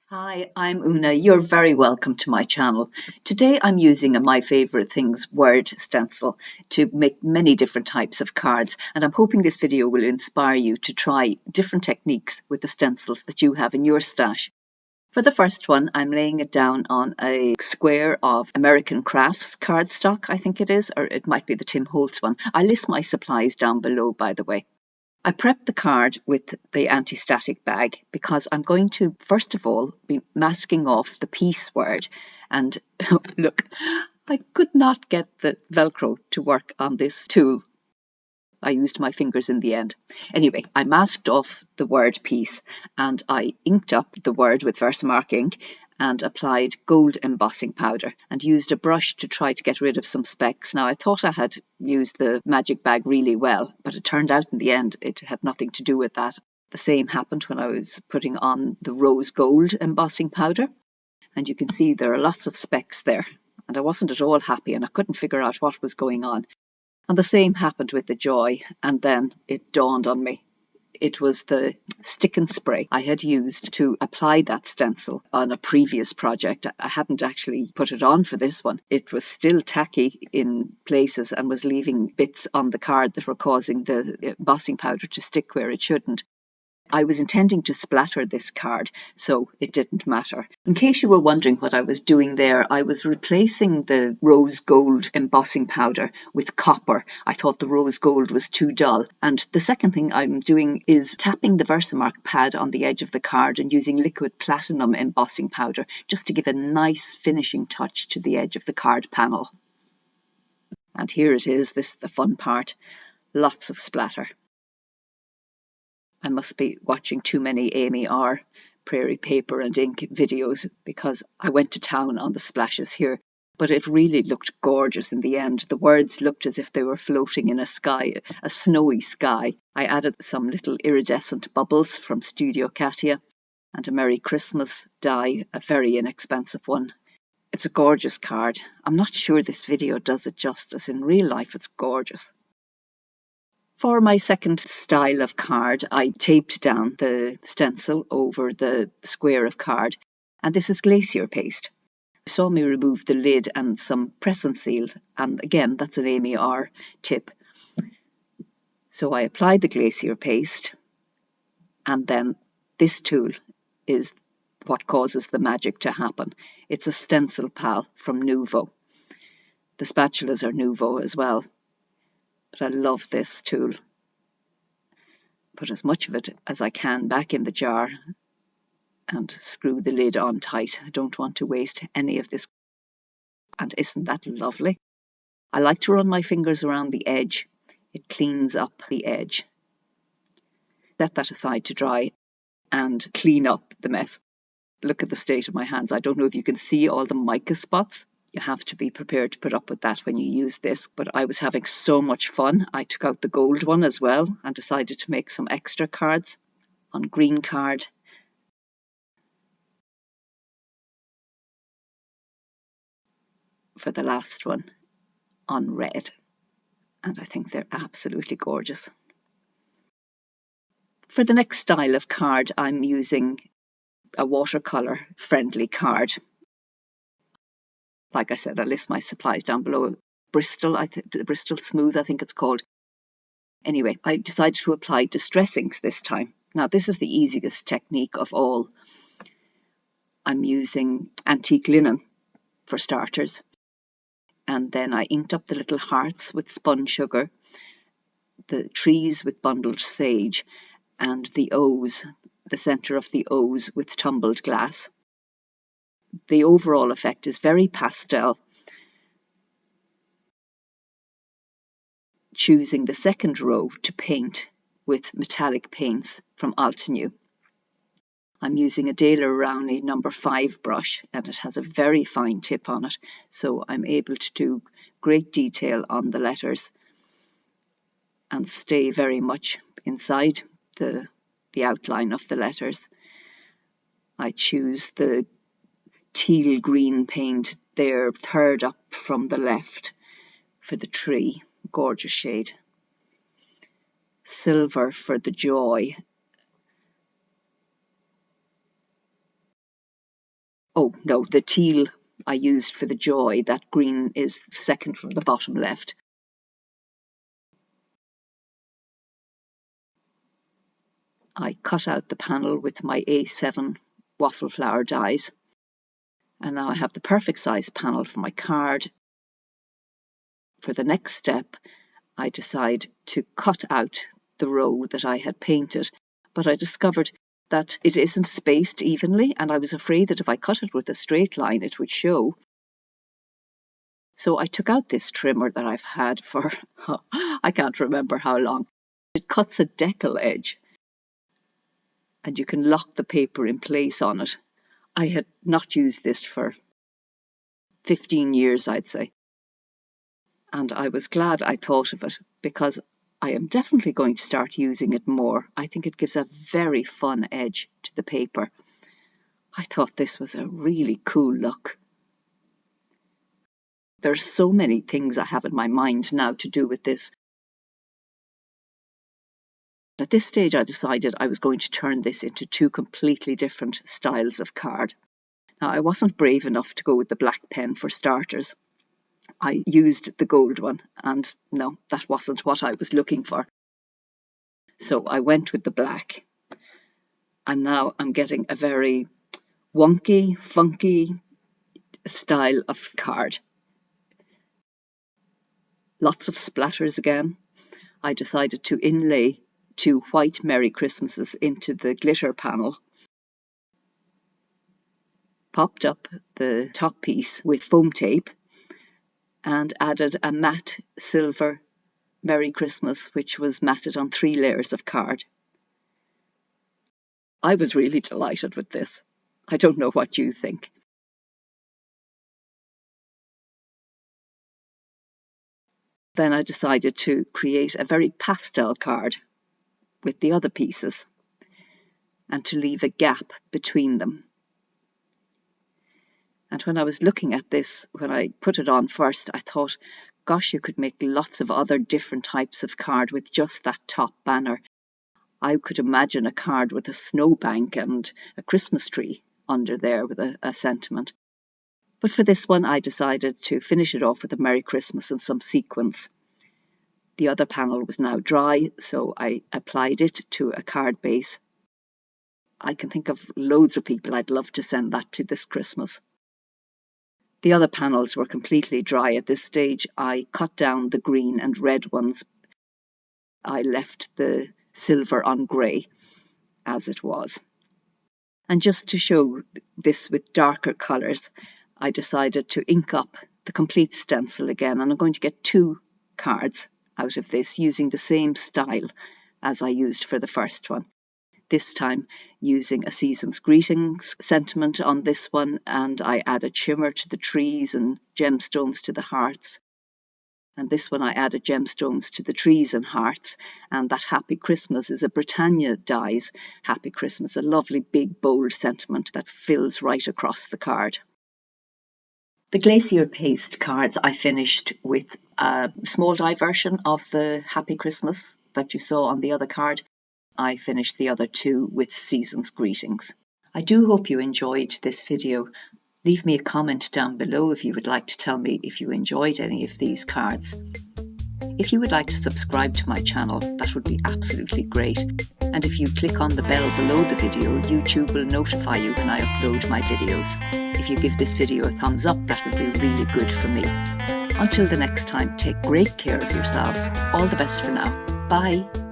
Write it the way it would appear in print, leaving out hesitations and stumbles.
Hi, I'm Una. You're very welcome to my channel. Today I'm using a My Favorite Things word stencil to make many different types of cards, and I'm hoping this video will inspire you to try different techniques with the stencils that you have in your stash. For the first one, I'm laying it down on a square of American Crafts cardstock, I think it is, or it might be the Tim Holtz one. I list my supplies down below, by the way. I prepped the card with the anti-static bag because I'm going to, first of all, be masking off the peace word. And look, I could not get the Velcro to work on this tool. I used my fingers in the end. Anyway, I masked off the word peace and I inked up the word with Versamark ink and applied gold embossing powder and used a brush to try to get rid of some specks. Now, I thought I had used the magic bag really well, but it turned out in the end it had nothing to do with that. The same happened when I was putting on the rose gold embossing powder, and you can see there are lots of specks there, and I wasn't at all happy and I couldn't figure out what was going on. And the same happened with the joy, and then it dawned on me. It was the stick and spray I had used to apply that stencil on a previous project. I hadn't actually put it on for this one. It was still tacky in places and was leaving bits on the card that were causing the embossing powder to stick where it shouldn't. I was intending to splatter this card, so it didn't matter. In case you were wondering what I was doing there, I was replacing the rose gold embossing powder with copper. I thought the rose gold was too dull. And the second thing I'm doing is tapping the Versamark pad on the edge of the card and using liquid platinum embossing powder just to give a nice finishing touch to the edge of the card panel. And here it is, this is the fun part. Lots of splatter. I must be watching too many Amy R. Prairie Paper and Ink videos because I went to town on the splashes here, but it really looked gorgeous in the end. The words looked as if they were floating in a sky, a snowy sky. I added some little iridescent bubbles from Studio Katia and a Merry Christmas die, a very inexpensive one. It's a gorgeous card. I'm not sure this video does it justice. In real life, it's gorgeous. For my second style of card, I taped down the stencil over the square of card, and this is glacier paste. You saw me remove the lid and some press and seal, and again, that's an Amy R tip. So I applied the glacier paste, and then this tool is what causes the magic to happen. It's a Stencil Pal from Nuvo. The spatulas are Nuvo as well. But I love this tool. Put as much of it as I can back in the jar and screw the lid on tight. I don't want to waste any of this. And isn't that lovely? I like to run my fingers around the edge. It cleans up the edge. Set that aside to dry and clean up the mess. Look at the state of my hands. I don't know if you can see all the mica spots. You have to be prepared to put up with that when you use this, but I was having so much fun. I took out the gold one as well and decided to make some extra cards on green card. For the last one on red, and I think they're absolutely gorgeous. For the next style of card, I'm using a watercolor friendly card. Like I said, I list my supplies down below. Bristol, the Bristol Smooth, I think it's called. Anyway, I decided to apply distress inks this time. Now, this is the easiest technique of all. I'm using antique linen for starters. And then I inked up the little hearts with spun sugar, the trees with bundled sage, and the O's, the centre of the O's with tumbled glass. The overall effect is very pastel. Choosing the second row to paint with metallic paints from Altenew. I'm using a Daler Rowney number 5 brush, and it has a very fine tip on it, so I'm able to do great detail on the letters and stay very much inside the outline of the letters. I choose the teal green paint there, third up from the left for the tree, gorgeous shade. Silver for the joy. Oh no, the teal I used for the joy. That green is second from the bottom left. I cut out the panel with my A7 waffle flower dies. And now I have the perfect size panel for my card. For the next step, I decide to cut out the row that I had painted, but I discovered that it isn't spaced evenly, and I was afraid that if I cut it with a straight line, it would show. So I took out this trimmer that I've had for, I can't remember how long. It cuts a decal edge, and you can lock the paper in place on it. I had not used this for 15 years, I'd say. And I was glad I thought of it, because I am definitely going to start using it more. I think it gives a very fun edge to the paper. I thought this was a really cool look. There's so many things I have in my mind now to do with this. At this stage, I decided I was going to turn this into two completely different styles of card. Now, I wasn't brave enough to go with the black pen for starters. I used the gold one, and no, that wasn't what I was looking for. So I went with the black. And now I'm getting a very wonky, funky style of card. Lots of splatters again. I decided to inlay 2 white Merry Christmases into the glitter panel. Popped up the top piece with foam tape and added a matte silver Merry Christmas, which was matted on 3 layers of card. I was really delighted with this. I don't know what you think. Then I decided to create a very pastel card with the other pieces and to leave a gap between them. And when I was looking at this, when I put it on first, I thought, gosh, you could make lots of other different types of card with just that top banner. I could imagine a card with a snowbank and a Christmas tree under there with a sentiment. But for this one, I decided to finish it off with a Merry Christmas and some sequins. The other panel was now dry, so I applied it to a card base. I can think of loads of people I'd love to send that to this Christmas. The other panels were completely dry at this stage. I cut down the green and red ones. I left the silver on grey as it was. And just to show this with darker colours, I decided to ink up the complete stencil again, and I'm going to get 2 cards out of this using the same style as I used for the first one. This time using a season's greetings sentiment on this one, and I added shimmer to the trees and gemstones to the hearts. And this one I added gemstones to the trees and hearts, and that Happy Christmas is a Britannia Dies Happy Christmas, a lovely big bold sentiment that fills right across the card. The glacier paste cards I finished with a small die version of the Happy Christmas that you saw on the other card. I finished the other 2 with season's greetings. I do hope you enjoyed this video. Leave me a comment down below if you would like to tell me if you enjoyed any of these cards. If you would like to subscribe to my channel, that would be absolutely great. And if you click on the bell below the video, YouTube will notify you when I upload my videos. If you give this video a thumbs up, that would be really good for me. Until the next time, take great care of yourselves. All the best for now. Bye.